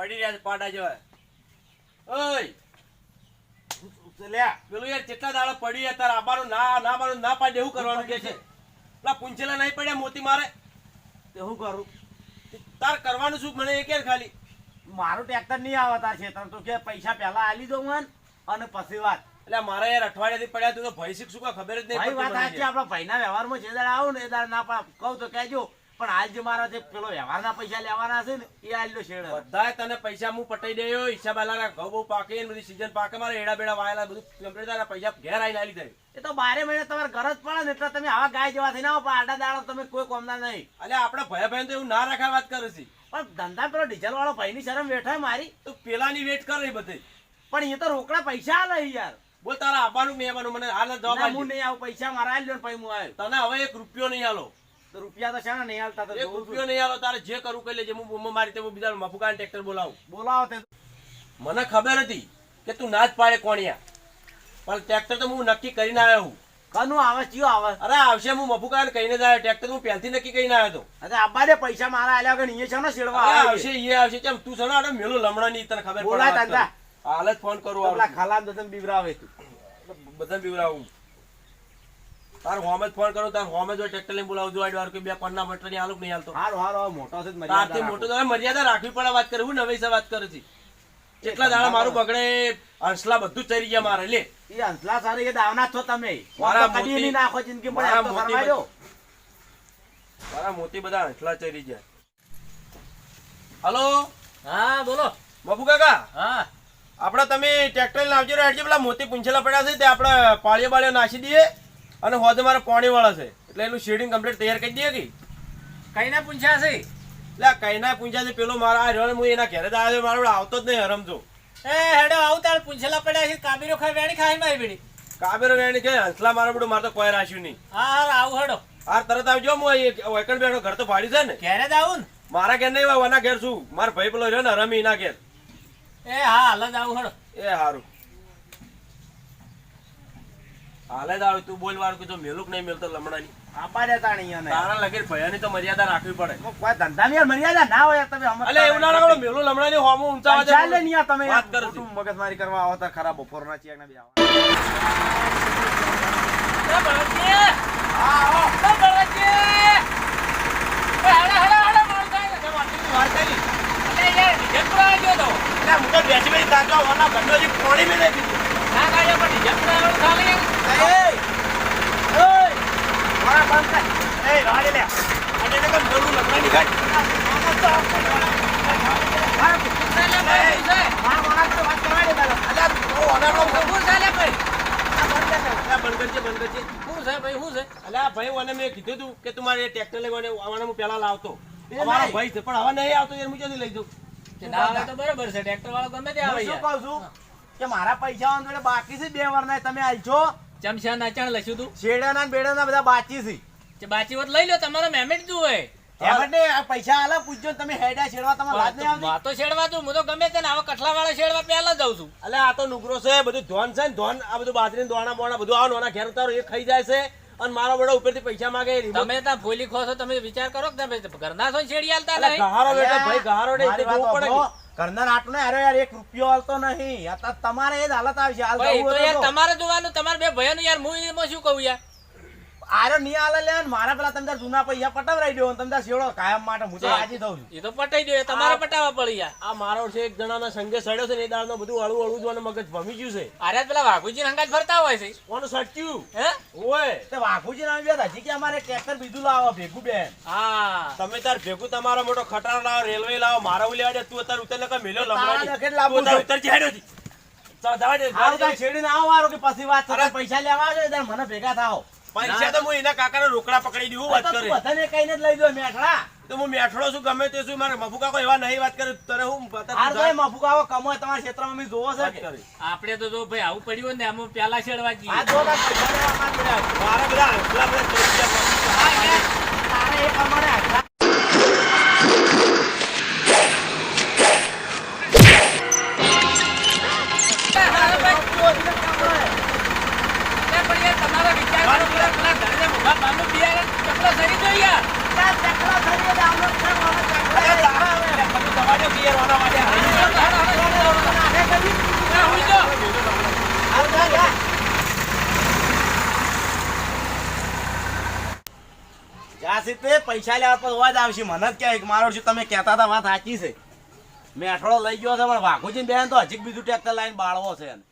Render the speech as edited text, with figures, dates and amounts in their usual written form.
પડી રહ્યા છે પાડા જેવા. ઓય લ્યા પેલું યાર કેટલા દાડા પડી યાર તાર આબાનું ના પાડે એવું કરવાનું કે છે. પેલા પૂંછેલા નહીં પડ્યા મોતી મારે તે હું કરું? તાર કરવાનું શું મને એ કે ખાલી મારું ટ્રેક્ટર નહીં આવે તાર ખેતર તો કે પૈસા પહેલા આલી દઉં મને અને પછી વાત. એટલે મારે યાર અઠવાડિયાથી પડ્યા તું તો ભય શીખશું કા ખબર જ નહીં ભાઈ વાત સાચી. આપણા ભાઈના વ્યવહારમાં જે દાડા આવું ને એ દાડા ના કહું તો કહેજો, પણ હાલ જે મારા જે પેલો વ્યવહારના પૈસા લેવાના છે ને એ આલી લો શેડ. બધાય તને પૈસા હું પટાઈ દેયો હિસાબ આલા ઘઉં બહુ પાકે ને બધી સીઝન પાકે મારે એડા બેડા વાયેલા બધું કમ્પ્લીટ થાય પૈસા ઘેર આવીને આલી દે. એ તો 12 મહિને તમારે ગરજ પડે ને એટલે તમે આવા ગાય જેવા થઈને આવો, પણ આડા દાડા તમે કોઈ કોમના નહીં. એટલે આપણે ભયા ભાઈ તો એવું ના રાખા વાત કરે છે, પણ ધંધા પેલો ડીઝલ વાળો ભાઈની શરમ વેઠાય મારી. તો પેલાની વેટ કરે બધી, પણ એ તો રોકડા પૈસા આલે યાર. બોલ તારા આવવાનું નહીં આવવાનું મને હાલ જવાબ ના, હું નહીં આવું. પૈસા મારા આલી લો ને પછી હું આવ્યો. તને હવે 1 રૂપિયો નહીં આલો. તો રૂપિયા તો શાના નહીં આલતા? તો 1 રૂપિયો નહીં આલો. તારે જે કરવું કરી લેજે. હું મારી રીતે બીજા મફુકાને ટ્રેક્ટર બોલાવું. બોલાવો તે. મને ખબર હતી કે તું ના જ પાડે કોણિયા, પણ ટ્રેક્ટર તો હું નક્કી કરીને આવ્યો હું. કનું આવે? ચિયો આવે? અરે આવશે, હું મફુકાને કહીને જ આવ્યો. ટ્રેક્ટર હું પહેલથી નક્કી કરીને આવ્યો હતો. અરે આબા દે પૈસા મારા આલ્યા વગર અહીંયા છે ને શેડવા આવશે એ આવશે. કેમ તું છે ને મેલો લમણા ની તને ખબર બોલાય પડે. ધંધા હાલ જ ફોન કરું. આપલા ખાલામ દતન બીવરાવે તું બધા બીવરાવું. તાર હોમ જ ફોન કરું. તાર હોમ જ ટ્રેક્ટર લઈને બોલાવું. જો આડવાર કે બે પન્ના મટર ની આલુક નહીં હાલતો. હારો હારો મોટો છે તારથી મોટો તો મર્યાદા રાખવી પડે. વાત કરે હું નવી વાત કરે છે. કેટલા દાડા મારું બગડે, હંસલા બધું ચરી ગયા મારે. લે એ હંસલા સારી એ દાવના છો તમે. મારા કદી નહીં નાખો જિંદગી પડે આમ તો ફરમાઈ દો. મારા મોતી બધા હંસલા ચરી ગયા. હલો હા બોલો બાપુ કાકા. હા આપડે તમે ટ્રેક્ટર લઈને આવજો રે. પેલા મોતી પૂંછેલા પડ્યા છે તે આપણે પાળીઓ બાળીઓ નાસી દઈએ અને હોદે મારે પાણી વાળા છે એટલે એનું શેડિંગ કમ્પ્લીટ તૈયાર કરી દઈએ કે કઈ ના પૂછ્યા છે? એટલે કઈ ના પૂંછ્યા છે. પેલો મારા આ રહ્યો હું એના ઘરે જ આવ્યો. મારો આવતો જ નહીં હરમજો. એ હેડો આવું તાર પૂછેલા પડ્યા છે. કાબીરો ખાઈ વેણી ખાઈ મારી બેડી કાબેરો વેણી કે હંસલા મારો બધું મારે તો કોઈ રાખ્યું નહીં. હા હા આવું હેડો. આ તરત આવજો. હું એકડ બેઠો ઘર તો ભાડ્યું છે ને. ઘેરે જ આવું ને? મારા ઘેર નહીં હોય, એના ઘેર શું મારા ભાઈ પેલો રહ્યો ને રમી એના ઘેર. એ હા હાલ જ આવું હેડો. એ સારું હાલે જ આવે. તું બોલ વાળું કીધું મેલુક નહીં મેલતો લમણાની. આપા દેતા નહીં તારા લગીર ભયાની તો મર્યાદા રાખવી પડે. કોઈ ધંધા ની મર્યાદા ના હોય તમે એટલે એવું ના રાખો મેલું લમણાની હોમો ઊંચા ચાલે નહીં તમે વાત કરો છો. મગજમારી કરવા આવો તો ખરા બપોરના ચેક ના બે આવો. મેં કીધું તું કે તમારે ટ્રેક્ટર લેવાનું હું પેલા લાવતો. અમારો ભાઈ છે પણ હવે નહીં આવતો. હું ક્યાંથી લઈ જાઉં? બરોબર છે. ટ્રેક્ટર વાળો ગમે તે આવે. શું કહું છું કે મારા પૈસા બાકી છે 2 વાર ના. તમે આલજો ચમચા નાચણ લઈશું તું. શેડાના બેડાના બધા બાકી છે. બાકી હોત લઈ લો. તમારો મેમેન્ટ શું હોય? પૈસા આલા પૂછજો. તમે હેડા શેડવા તમારે લાજ નહીં આવતી? વાતો શેડવા તું હું તો ગમે તે આવા કઠલા વાળા શેડવા પહેલા જાઉં છું. એટલે આ તો નુગરો છે બધું ધોન છે ને ધોન. આ બધું બાજરી દોણા બોણા બધું આવો નાના ઘેર ઉતારો એ ખાઈ જાય છે અને મારો બડો ઉપરથી પૈસા માંગે. તમે ત્યાં ભૂલી ખો છો. તમે વિચાર કરો કે તમે ઘરના છો શેડી આલતા નહીં. ગહારો બેટા ભાઈ ગહારો ને એટલે જોવું પડે. ઘરના આટલો ને યાર 1 રૂપિયો આલતો નહીં. તમારે એ જ હાલત આવશે. હાલ યાર તમારે જોવાનું. તમારે બે ભાઈઓનું યાર હું એમાં શું કહું યાર. આરો નહીં આલે લે મારા પેલા તમે જૂના પૈસા પટાવરાઈ દો. તમે શેડો કાયમ માટે હું તો રાજી થઉં છું. એ તો પટાઈ દો. તમારે પટાવવા પડી યાર. આ મારો છે એક જણાના સંગે સડ્યો છે ને એ દાળનો બધું હળવું હળવું જોવાનું મગજ ભમી ગયું છે. અરે પેલા વાઘુજી હંગાત ફરતા હોય છે. કોનું સટ્યું હે ઓય તે વાઘુજી નામ બે હજી કે અમારે ટ્રેક્ટર બીજું લાવો ભેગું બેન. હા તમે તાર ભેગું તમારો મોટો ખટારો લાવો રેલવે લાવો. મારા ઉલેવા દે. તું અત્યારે ઉતર નકા મેલ્યો લમણાની. કેટલા ઉતર ચહેડ્યો છી. જવા દે છેડીને આવો મારો કે પછી વાત કરે. પૈસા લેવા આવજો એટલે મને ભેગા થાઓ. પૈસા તો હું એના કાકાનો રોકડા પકડી દઉં. વાત કરે બધાને કઈને જ લઈ દો મેઠડા. તો હું મેઠડો છું ગમે તે છું. મારે મફુ કાકો એવા નહીં વાત કરે. તને હું મફુ કાકો કમો તમારા ક્ષેત્રમાં મેં જોવો છે. આપણે તો જો ભાઈ આવું પડ્યું ને આમ પેલા છેડવા જઈએ. મારા બધા હંસલા તારે એક અમારે વાજો કે યાર ઓના માટે જ્યાં તે પૈસા લેવા પર અવાજ આવશે મને જ કહે કે મારો શું તમે કહેતા હતા વાત સાચી છે મેં અઠવાડો લઈ ગયો છે પણ વાઘુજી બેન તો હજી બીજું ટ્રેક્ટર લાઈન બાળવો છે એને.